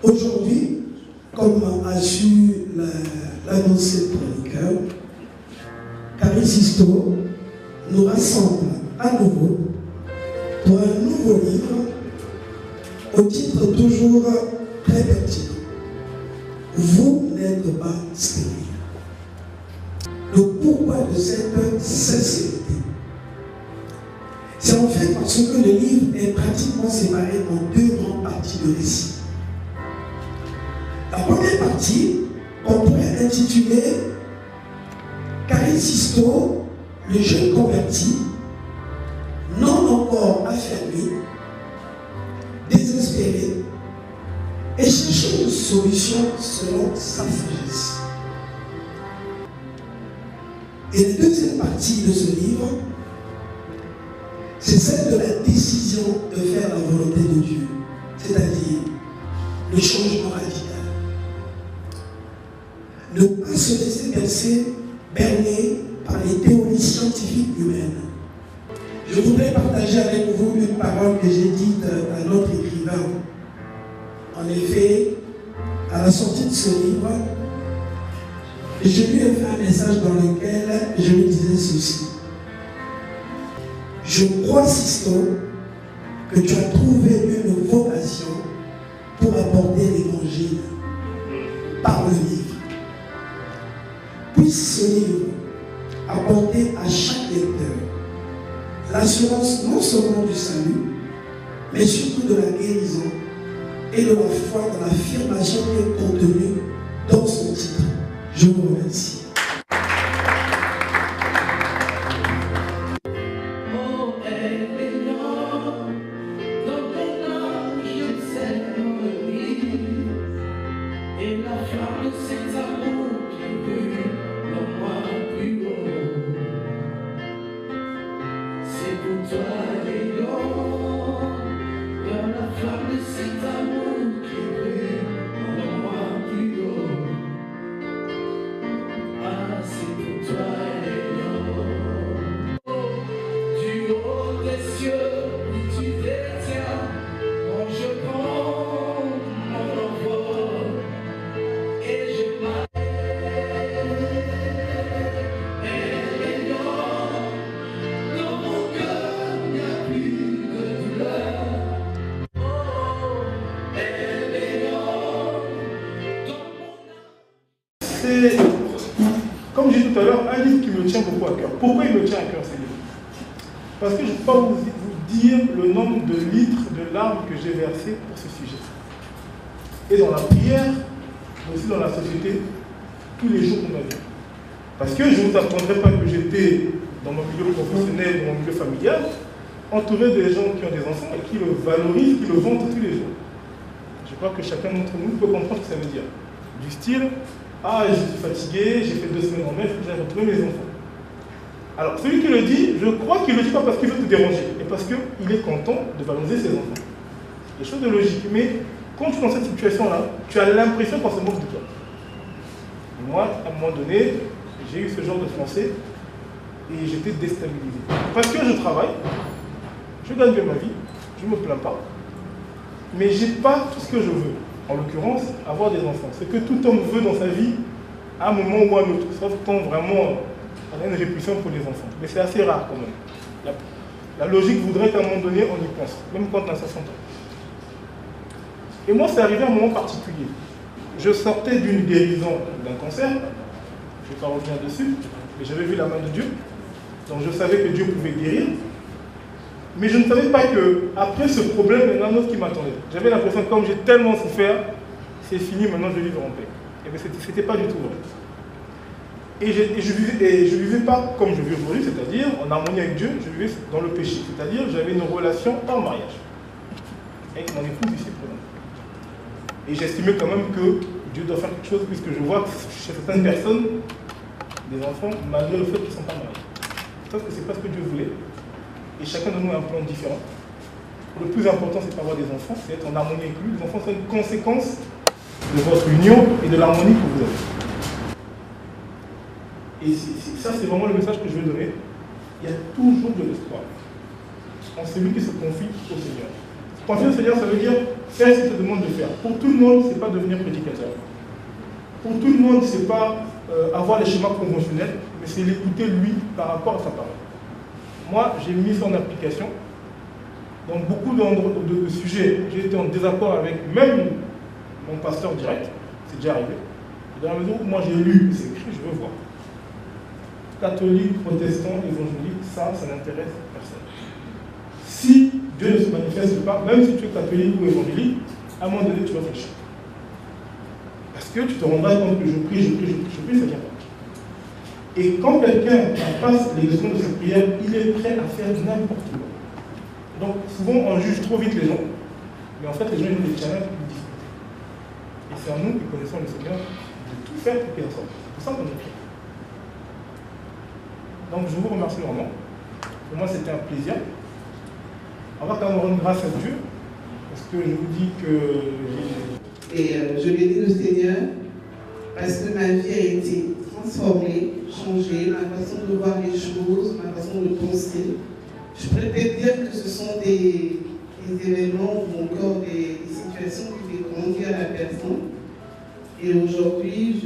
Aujourd'hui, comme a su l'annoncer le chroniqueur, Caris Sisto nous rassemble à nouveau pour un nouveau livre au titre toujours très pertinent. Vous n'êtes pas stérile. Le pourquoi de cette sincérité, c'est en fait parce que le livre est pratiquement séparé en deux grandes parties de récit. La première partie, on pourrait intituler Caris Sisto, le jeune converti, non encore affermi, désespéré, et cherchant une solution selon sa sagesse. Et la deuxième partie de ce livre, c'est celle de la décision de faire la volonté de Dieu, c'est-à-dire le changement radical. Ne pas se laisser berner par les théories scientifiques humaines. Je voudrais partager avec vous une parole que j'ai dite à notre écrivain. En effet, à la sortie de ce livre, je lui ai fait un message dans lequel je lui disais ceci. Je crois, Sisto, que tu as trouvé une vocation pour apporter l'évangile par le livre. Puisse ce livre apporter à chaque lecteur l'assurance non seulement du salut, mais surtout de la guérison et de la foi dans l'affirmation qui est contenue dans son titre. Je vous remercie. C'est, comme j'ai dit tout à l'heure, un livre qui me tient beaucoup à cœur. Pourquoi il me tient à cœur, ce livre? Parce que je ne peux pas vous dire le nombre de litres de larmes que j'ai versées pour ce sujet. Et dans la prière, mais aussi dans la société, tous les jours de ma vie. Parce que je ne vous apprendrai pas que j'étais dans mon milieu professionnel, dans mon milieu familial, entouré des gens qui ont des enfants et qui le valorisent, qui le vantent tous les jours. Je crois que chacun d'entre nous peut comprendre ce que ça veut dire. Du style, ah, je suis fatigué, j'ai fait 2 semaines en mer, j'ai retrouvé mes enfants. Alors, celui qui le dit, je crois qu'il ne le dit pas parce qu'il veut te déranger, mais parce qu'il est content de valoriser ses enfants. C'est quelque chose de logique, mais quand tu es dans cette situation-là, tu as l'impression qu'on se moque de toi. Et moi, à un moment donné, j'ai eu ce genre de pensée et j'étais déstabilisé. Parce que je travaille, je gagne bien ma vie, je ne me plains pas, mais je n'ai pas tout ce que je veux. En l'occurrence, avoir des enfants. Ce que tout homme veut dans sa vie, à un moment ou à un autre, sauf quand vraiment on a une répulsion pour les enfants. Mais c'est assez rare quand même. La logique voudrait qu'à un moment donné, on y pense, même quand on a 60 ans. Et moi, c'est arrivé à un moment particulier. Je sortais d'une guérison d'un cancer, je ne vais pas revenir dessus, mais j'avais vu la main de Dieu, donc je savais que Dieu pouvait guérir. Mais je ne savais pas qu'après ce problème, il y en a un autre qui m'attendait. J'avais l'impression que comme j'ai tellement souffert, c'est fini, maintenant je vais vivre en paix. Et bien, c'était pas du tout vrai. Et je vivais pas comme je vis aujourd'hui, c'est-à-dire en harmonie avec Dieu, je vivais dans le péché. C'est-à-dire, j'avais une relation hors mariage avec mon épouse ici présente. Et j'estimais quand même que Dieu doit faire quelque chose, puisque je vois que chez certaines personnes, des enfants, malgré le fait qu'ils ne sont pas mariés. Sauf que ce n'est pas ce que Dieu voulait. Et chacun de nous a un plan différent. Le plus important, c'est pas avoir des enfants, c'est être en harmonie avec lui. Les enfants sont une conséquence de votre union et de l'harmonie que vous avez. Et ça, c'est vraiment le message que je veux donner. Il y a toujours de l'espoir en celui qui se confie au Seigneur. Se confier au Seigneur, ça veut dire faire ce qu'il te demande de faire. Pour tout le monde, ce n'est pas devenir prédicateur. Pour tout le monde, ce n'est pas avoir les schémas conventionnels, mais c'est l'écouter lui par rapport à sa parole. Moi, j'ai mis ça en application. Dans beaucoup de sujets, j'ai été en désaccord avec même mon pasteur direct. C'est déjà arrivé. Dans la mesure où moi j'ai lu, c'est écrit, je veux voir. Catholique, protestant, évangélique, ça n'intéresse personne. Si Dieu ne se manifeste pas, même si tu es catholique ou évangélique, à un moment donné, tu vas fléchir. Parce que tu te rendras compte que je prie, ça ne vient pas. Et quand quelqu'un passe l'expression de sa prière, il est prêt à faire n'importe quoi. Donc souvent on juge trop vite les gens, mais en fait les gens ils ont des challenges plus difficiles. Et c'est à nous qui connaissons le Seigneur de tout faire pour qu'il en sorte. C'est pour ça qu'on est prêt. Donc je vous remercie vraiment. Pour moi c'était un plaisir. On va quand même rendre grâce à Dieu, parce que je vous dis que je bénis le Seigneur, parce que ma vie a été transformée, changée, ma façon de voir les choses, ma façon de penser. Je pourrais peut-être dire que ce sont des événements ou encore des situations qui font grandir la personne. Et aujourd'hui,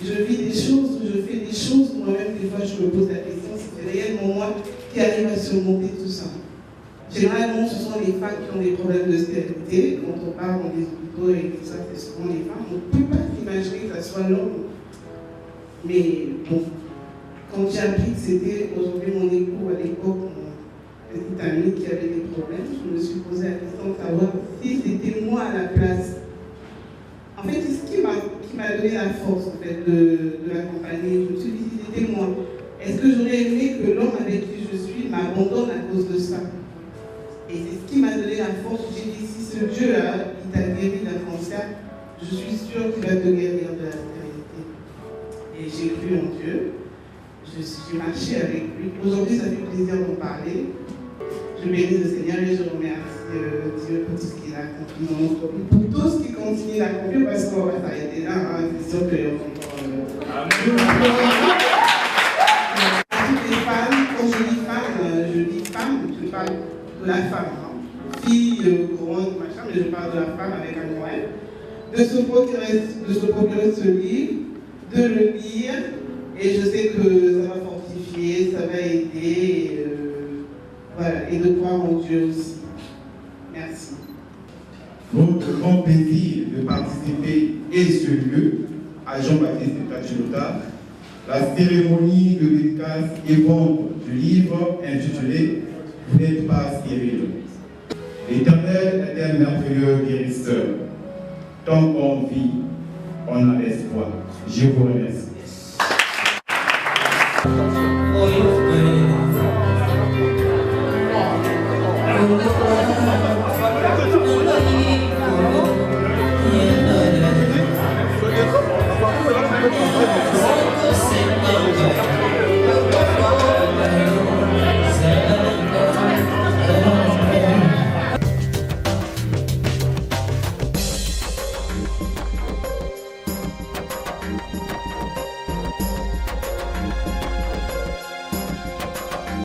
je vis des choses, je fais des choses, moi-même, des fois, je me pose la question, c'est réellement moi qui arrive à surmonter tout ça. Généralement, ce sont les femmes qui ont des problèmes de stérilité. Quand on parle dans les hôpitaux et tout ça, c'est souvent les femmes. On ne peut pas imaginer que ça soit l'homme. Mais bon, quand j'ai appris que c'était aujourd'hui mon époux, à l'époque, mon petit ami qui avait des problèmes, je me suis posé la question de savoir si c'était moi à la place. En fait, c'est ce qui m'a donné la force en fait, de l'accompagner. Je me suis dit, si c'était moi, est-ce que j'aurais aimé que l'homme avec qui je suis m'abandonne à cause de ça? Et c'est ce qui m'a donné la force. J'ai dit, si ce Dieu-là, il t'a guéri d'un cancer, je suis sûre qu'il va te guérir de la stérilité. Et j'ai cru en Dieu. J'ai marché avec lui. Aujourd'hui, ça fait plaisir d'en parler. Je bénis le Seigneur et je remercie Dieu pour tout ce qu'il a accompli dans notre vie, pour tout ce qu'il continue d'accomplir, parce qu'on va s'arrêter là. Hein. C'est sûr qu'il y a encore... Toutes les femmes, quand je dis femme, je parle de la femme. Hein. Fille, grande, machin, mais je parle de la femme avec un grand F. De se procurer ce livre, de le lire, et je sais que ça va fortifier, ça va aider, voilà, et de croire en Dieu aussi. Merci. Notre grand plaisir de participer est ce lieu, à Jean-Baptiste Tachilota, la cérémonie de dédicace et vente du livre intitulé « Vous n'êtes pas stérile ». L'Éternel est un merveilleux guérisseur. Tant qu'on vit, on a espoir. Je vous remercie.